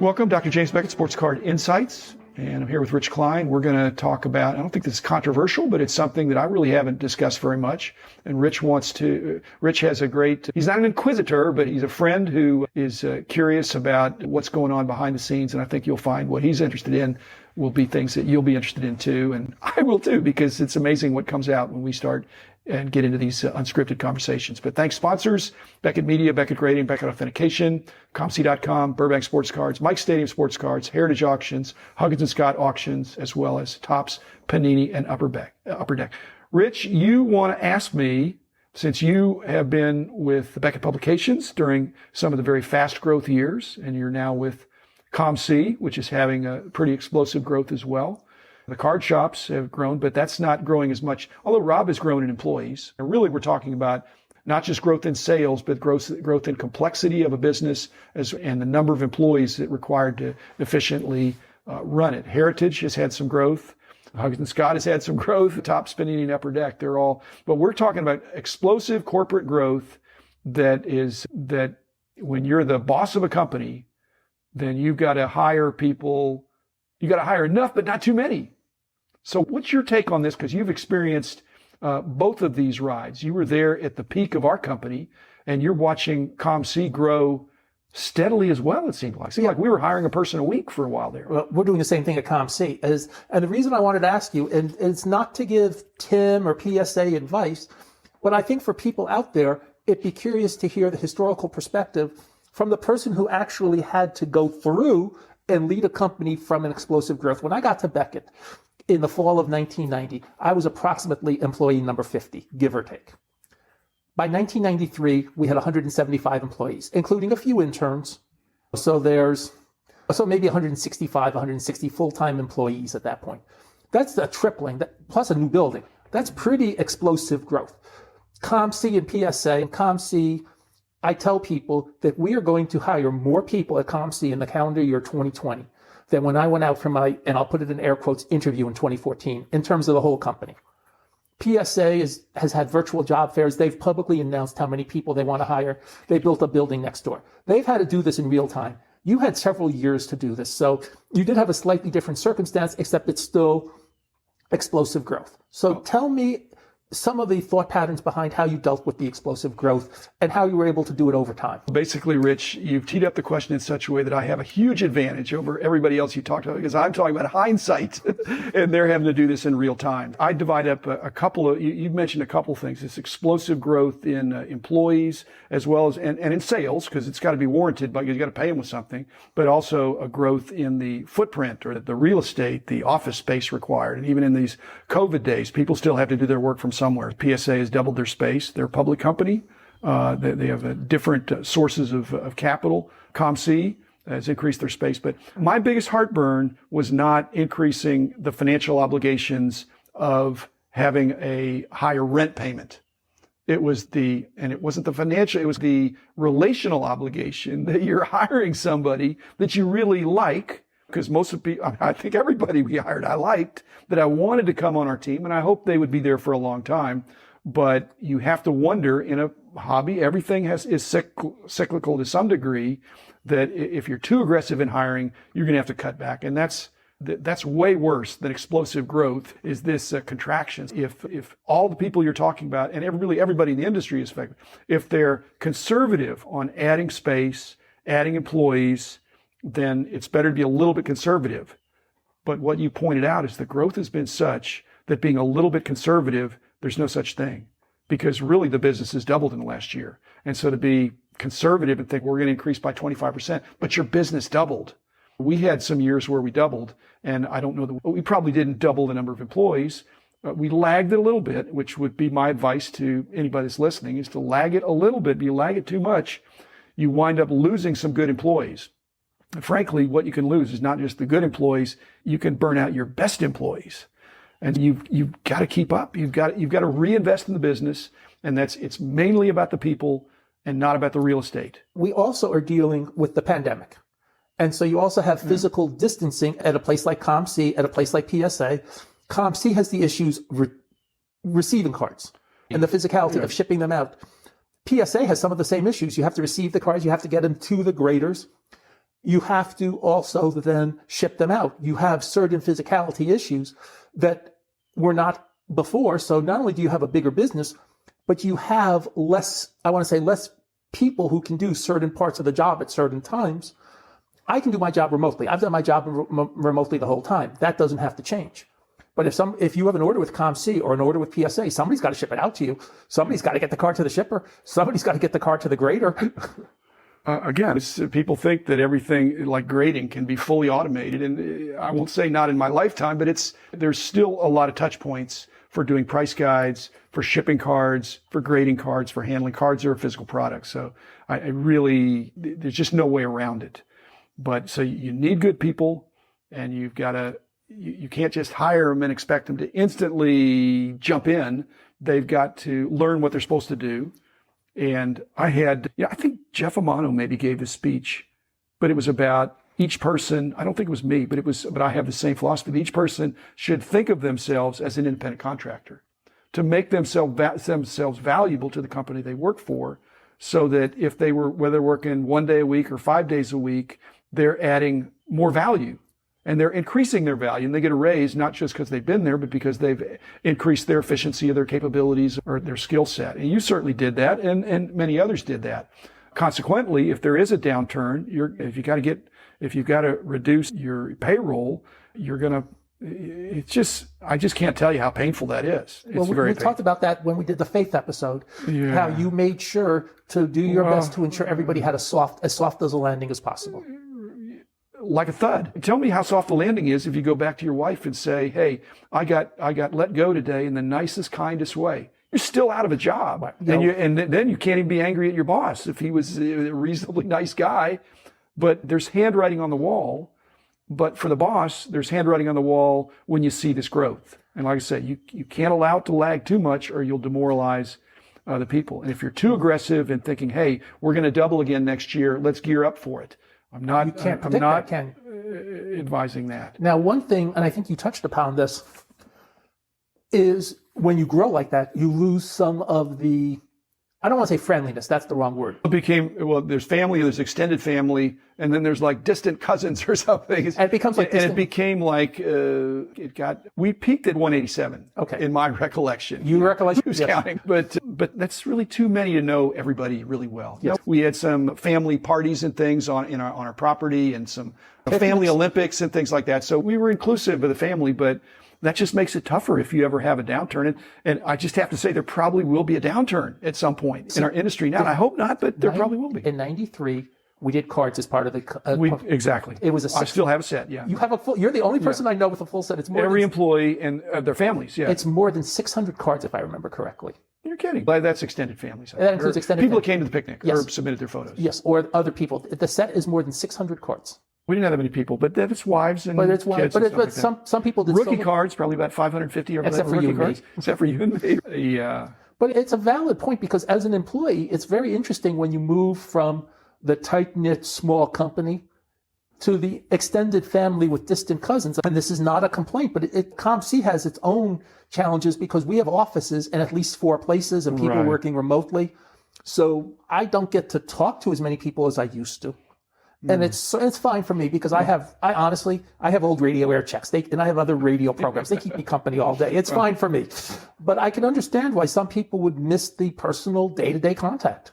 Welcome, Dr. James Beckett, Sports Card Insights, and I'm here with Rich Klein. We're going to talk about, I don't think this is controversial, but it's something that I really haven't discussed very much. And Rich has he's not an inquisitor, but he's a friend who is curious about what's going on behind the scenes. And I think you'll find what he's interested in will be things that you'll be interested in too. And I will too, because it's amazing what comes out when we start and get into these unscripted conversations. But thanks sponsors, Beckett Media, Beckett Grading, Beckett Authentication, ComC.com, Burbank Sports Cards, Mike Stadium Sports Cards, Heritage Auctions, Huggins & Scott Auctions, as well as Topps, Panini, and Upper Deck. Rich, you want to ask me, since you have been with the Beckett Publications during some of the very fast growth years, and you're now with ComC, which is having a pretty explosive growth as well. The card shops have grown, but that's not growing as much, although Rob has grown in employees. And really, we're talking about not just growth in sales, but growth in complexity of a business and the number of employees that required to efficiently run it. Heritage has had some growth. Huggins & Scott has had some growth. Topps, Panini, and Upper Deck, but we're talking about explosive corporate growth that when you're the boss of a company, then you've got to hire people. You got to hire enough, but not too many. So what's your take on this? Because you've experienced both of these rides. You were there at the peak of our company, and you're watching ComC grow steadily as well, it seemed like. It seemed like we were hiring a person a week for a while there. Well, we're doing the same thing at ComC. And the reason I wanted to ask you, and it's not to give Tim or PSA advice, but I think for people out there, it'd be curious to hear the historical perspective from the person who actually had to go through and lead a company from an explosive growth. When I got to Beckett in the fall of 1990, I was approximately employee number 50, give or take. By 1993, we had 175 employees, including a few interns. So maybe 165, 160 full-time employees at that point. That's a tripling, plus a new building. That's pretty explosive growth. ComC and PSA, and ComC, I tell people that we are going to hire more people at ComC in the calendar year 2020 than when I went out for my, and I'll put it in air quotes, interview in 2014 in terms of the whole company. PSA has had virtual job fairs. They've publicly announced how many people they want to hire. They built a building next door. They've had to do this in real time. You had several years to do this. So you did have a slightly different circumstance, except it's still explosive growth. So tell me some of the thought patterns behind how you dealt with the explosive growth and how you were able to do it over time. Basically, Rich, you've teed up the question in such a way that I have a huge advantage over everybody else you talked about, because I'm talking about hindsight and they're having to do this in real time. I divide up a couple of, you mentioned a couple of things, this explosive growth in employees as well as, and in sales, because it's got to be warranted, but you got to pay them with something, but also a growth in the footprint or the real estate, the office space required. And even in these COVID days, people still have to do their work from somewhere. PSA has doubled their space. They're a public company. They have different sources of capital. ComC has increased their space. But my biggest heartburn was not increasing the financial obligations of having a higher rent payment. It wasn't the financial, it was the relational obligation that you're hiring somebody that you really like. Because most of the people, I think everybody we hired, I liked, that I wanted to come on our team, and I hope they would be there for a long time. But you have to wonder, in a hobby, everything is cyclical to some degree, that if you're too aggressive in hiring, you're going to have to cut back. And that's way worse than explosive growth, is this contraction. If all the people you're talking about, and everybody in the industry is affected, if they're conservative on adding space, adding employees, then it's better to be a little bit conservative. But what you pointed out is the growth has been such that being a little bit conservative, there's no such thing, because really the business has doubled in the last year. And so to be conservative and think we're going to increase by 25%, but your business doubled. We had some years where we doubled, and I don't know we probably didn't double the number of employees. We lagged it a little bit, which would be my advice to anybody that's listening, is to lag it a little bit. If you lag it too much, you wind up losing some good employees. Frankly, what you can lose is not just the good employees. You can burn out your best employees, and you've got to keep up. You've got to reinvest in the business, and it's mainly about the people and not about the real estate. We also are dealing with the pandemic, and so you also have physical distancing at a place like ComC, at a place like PSA. ComC has the issues receiving cards and the physicality of shipping them out. PSA has some of the same issues. You have to receive the cards, you have to get them to the graders. you have to also then ship them out. You have certain physicality issues that were not before. So not only do you have a bigger business, but you have less, I want to say less people who can do certain parts of the job at certain times. I can do my job remotely. I've done my job remotely the whole time. That doesn't have to change. But if you have an order with ComC or an order with PSA, somebody's got to ship it out to you. Somebody's got to get the car to the shipper. Somebody's got to get the car to the grader. Again, people think that everything like grading can be fully automated, and I won't say not in my lifetime, but there's still a lot of touch points for doing price guides, for shipping cards, for grading cards, for handling cards or physical products. So there's just no way around it. But so you need good people, and you've got to, you can't just hire them and expect them to instantly jump in. They've got to learn what they're supposed to do. And I think Jeff Amano maybe gave this speech, but it was about each person. I don't think it was me, but I have the same philosophy. That each person should think of themselves as an independent contractor to make themselves valuable to the company they work for, so that whether they're working 1 day a week or 5 days a week, they're adding more value and they're increasing their value, and they get a raise, not just because they've been there, but because they've increased their efficiency of their capabilities or their skill set. And you certainly did that, and many others did that. Consequently, if there is a downturn, if you've got to reduce your payroll, I just can't tell you how painful that is. It's very painful. Talked about that when we did the faith episode, how you made sure to do your best to ensure everybody had as soft as a landing as possible. Like a thud. Tell me how soft the landing is if you go back to your wife and say, hey, I got let go today in the nicest, kindest way. You're still out of a job. Right. And then you can't even be angry at your boss if he was a reasonably nice guy. But there's handwriting on the wall. But for the boss, there's handwriting on the wall when you see this growth. And like I said, you can't allow it to lag too much, or you'll demoralize the people. And if you're too aggressive in thinking, hey, we're going to double again next year, let's gear up for it. I'm not advising that. Now, one thing, and I think you touched upon this, is when you grow like that, you lose some of the, I don't want to say friendliness, that's the wrong word. There's family, there's extended family, and then there's like distant cousins or something. And it becomes like distant. And it became like, we peaked at 187, in my recollection. You recollect? Who's counting? But that's really too many to know everybody really well. Yes. We had some family parties and things on our property, and some family Olympics and things like that. So we were inclusive of the family, but that just makes it tougher if you ever have a downturn. And I just have to say there probably will be a downturn at some point in our industry now. I hope not, but there probably will be. In 93, we did cards as part of the... Exactly. It was I still have a set, yeah. You're the only person I know with a full set. It's more every employee and their families, yeah. It's more than 600 cards, if I remember correctly. You're kidding. That's extended families. That includes extended people families. That came to the picnic or submitted their photos. Yes, or other people. The set is more than 600 cards. We didn't have that many people, but it's wives and kids. But some people did. Rookie cards, probably about 550 or except for you and me. Except for you and me. Yeah. But it's a valid point, because as an employee, it's very interesting when you move from the tight-knit small company to the extended family with distant cousins. And this is not a complaint, but ComC has its own challenges, because we have offices in at least 4 places and people working remotely. So I don't get to talk to as many people as I used to. And it's fine for me, because I honestly have old radio air checks, and I have other radio programs. They keep me company all day. It's fine for me. But I can understand why some people would miss the personal day-to-day contact.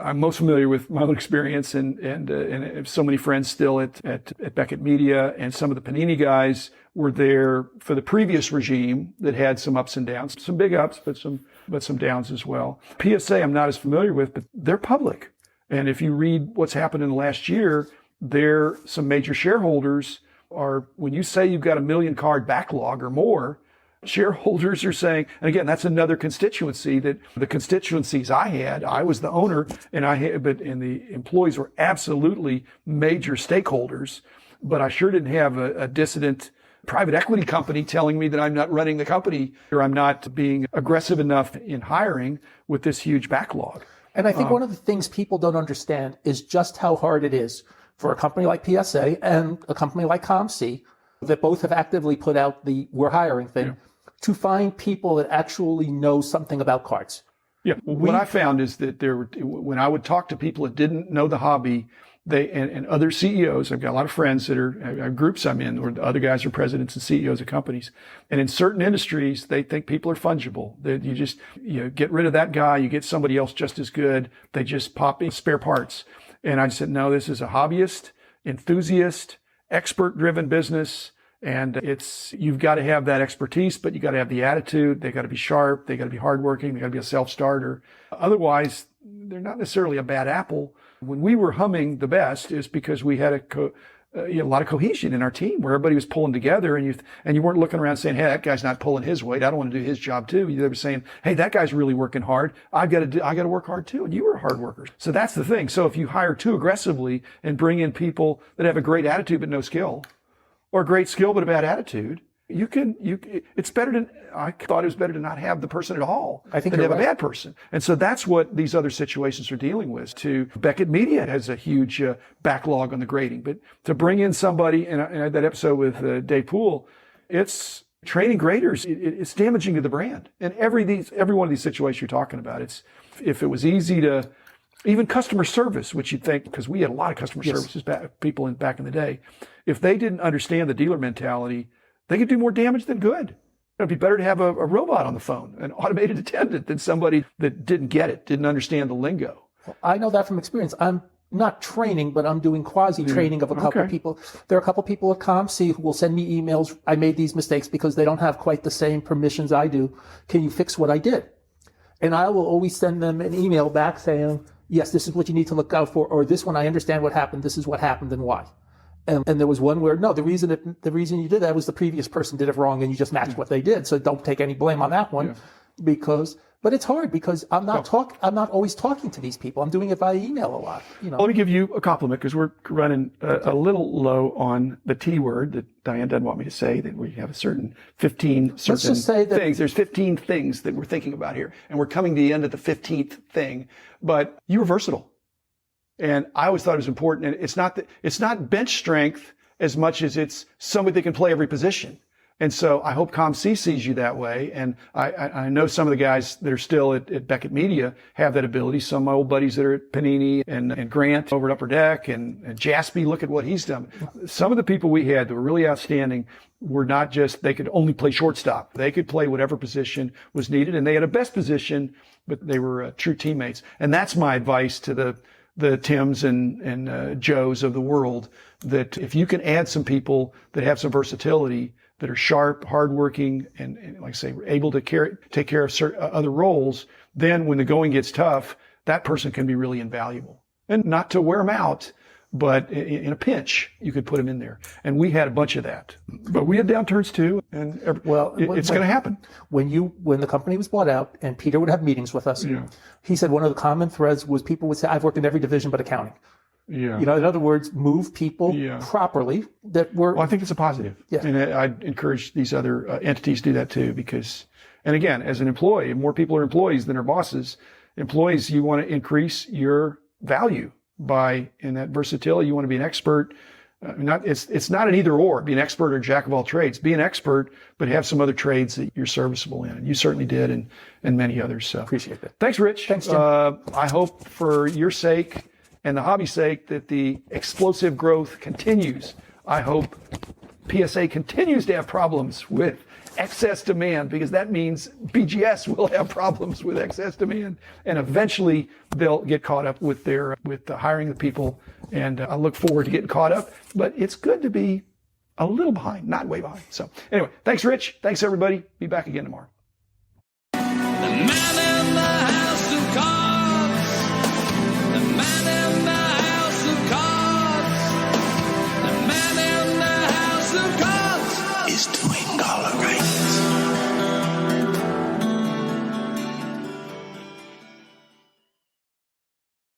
I'm most familiar with my own experience, and so many friends still at Beckett Media, and some of the Panini guys were there for the previous regime that had some ups and downs, some big ups, but some downs as well. PSA I'm not as familiar with, but they're public. And if you read what's happened in the last year, some major shareholders are, when you say you've got a 1 million card backlog or more, shareholders are saying, and again, that's another constituency that the constituencies I was the owner, and the employees were absolutely major stakeholders, but I sure didn't have a dissident private equity company telling me that I'm not running the company, or I'm not being aggressive enough in hiring with this huge backlog. And I think one of the things people don't understand is just how hard it is for a company like PSA and a company like ComC, that both have actively put out the "we're hiring" thing, to find people that actually know something about cards. Yeah. What I found is that when I would talk to people that didn't know the hobby, and other CEOs, I've got a lot of friends that are groups I'm in, or the other guys are presidents and CEOs of companies. And in certain industries, they think people are fungible. That you get rid of that guy, you get somebody else just as good. They just pop in spare parts. And I said, no, this is a hobbyist, enthusiast, expert-driven business. And you've got to have that expertise, but you got to have the attitude. They got to be sharp. They got to be hardworking. They got to be a self-starter. Otherwise, they're not necessarily a bad apple. When we were humming the best is because we had a lot of cohesion in our team where everybody was pulling together, and you weren't looking around saying, hey, that guy's not pulling his weight. I don't want to do his job too. They were saying, hey, that guy's really working hard. I got to work hard too. And you were hard workers. So that's the thing. So if you hire too aggressively and bring in people that have a great attitude but no skill, or great skill but a bad attitude, it's better to, I thought it was better to not have the person at all than to have a bad person. And so that's what these other situations are dealing with. Beckett Media has a huge backlog on the grading, but to bring in somebody, and I had that episode with Dave Poole, it's training graders, it's damaging to the brand. And every one of these situations you're talking about, if it was easy to, even customer service, which you'd think, because we had a lot of customer services people back in the day, if they didn't understand the dealer mentality, they could do more damage than good. It'd be better to have a robot on the phone, an automated attendant, than somebody that didn't get it, didn't understand the lingo. Well, I know that from experience. I'm not training, but I'm doing quasi-training of a couple of people. There are a couple of people at ComC who will send me emails. I made these mistakes because they don't have quite the same permissions I do. Can you fix what I did? And I will always send them an email back saying, yes, this is what you need to look out for, or this one, I understand what happened. This is what happened and why. And there was one where, no, the reason you did that was the previous person did it wrong and you just matched what they did. So don't take any blame on that one but it's hard because I'm not always talking to these people. I'm doing it via email a lot. Let me give you a compliment because we're running a little low on the T word that Diane doesn't want me to say, that we have a certain 15 Let's just say that things. There's 15 things that we're thinking about here, and we're coming to the end of the 15th thing. But you were versatile. And I always thought it was important. And it's not bench strength as much as it's somebody that can play every position. And so I hope ComC sees you that way. And I know some of the guys that are still at Beckett Media have that ability. Some of my old buddies that are at Panini and Grant over at Upper Deck and Jaspy, look at what he's done. Some of the people we had that were really outstanding were not just, they could only play shortstop. They could play whatever position was needed, and they had a best position, but they were true teammates. And that's my advice to the Tims and Joes of the world, that if you can add some people that have some versatility, that are sharp, hardworking, and like I say, able to take care of certain other roles, then when the going gets tough, that person can be really invaluable. And not to wear them out, but in a pinch, you could put them in there. And we had a bunch of that. But we had downturns too, and it's going to happen. When the company was bought out, and Peter would have meetings with us, he said one of the common threads was people would say, I've worked in every division but accounting. Yeah. In other words, move people properly that were. Well, I think it's a positive. Yeah. And I'd encourage these other entities to do that too, because, and again, as an employee, more people are employees than are bosses. Employees, you want to increase your value in that versatility. You want to be an expert. It's not an either or, be an expert or jack of all trades. Be an expert, but have some other trades that you're serviceable in. And you certainly did, and many others. So appreciate that. Thanks, Rich. Thanks, Jim. I hope for your sake and the hobby's sake that the explosive growth continues. I hope PSA continues to have problems with excess demand, because that means BGS will have problems with excess demand, and eventually they'll get caught up with the hiring the people. And I look forward to getting caught up, but it's good to be a little behind, not way behind. So anyway, thanks, Rich. Thanks, everybody. Be back again tomorrow.